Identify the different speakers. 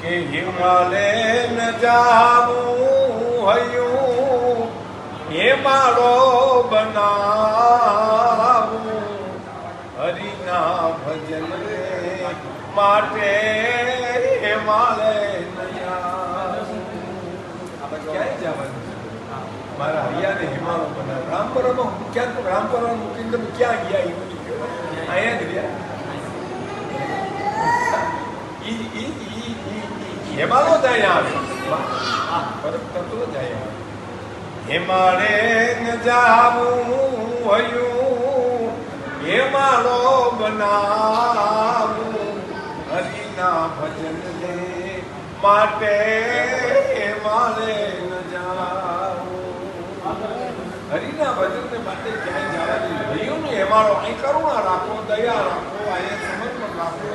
Speaker 1: કે હિમાલય ન જાવું હયું હિમાળો બનાવું હરિના ભજન માટે હિમાલય ન જાવું. ક્યાંય જવાનું મારા હૈયાને હિમાલય બનાવ. રામપરામાં ક્યાં રામપરા મૂકીને તમે ક્યાં ગયા એવું નહીં કહેવાય, અહીંયા જ રહ્યા. હિમાલય જાય આવે પરમ તત્વ જાય આવે. હિમાળે ન જાવું હયું હિમાળો બનાવું હરિના ભજન માટે હિમાળે ન જાવું. હરિના ભજન માટે ક્યાંય જવાની રહ્યું ને હિમાળો અહીં કરુણા રાખો, દયા રાખો, અહીંયા સમર્પણ રાખો.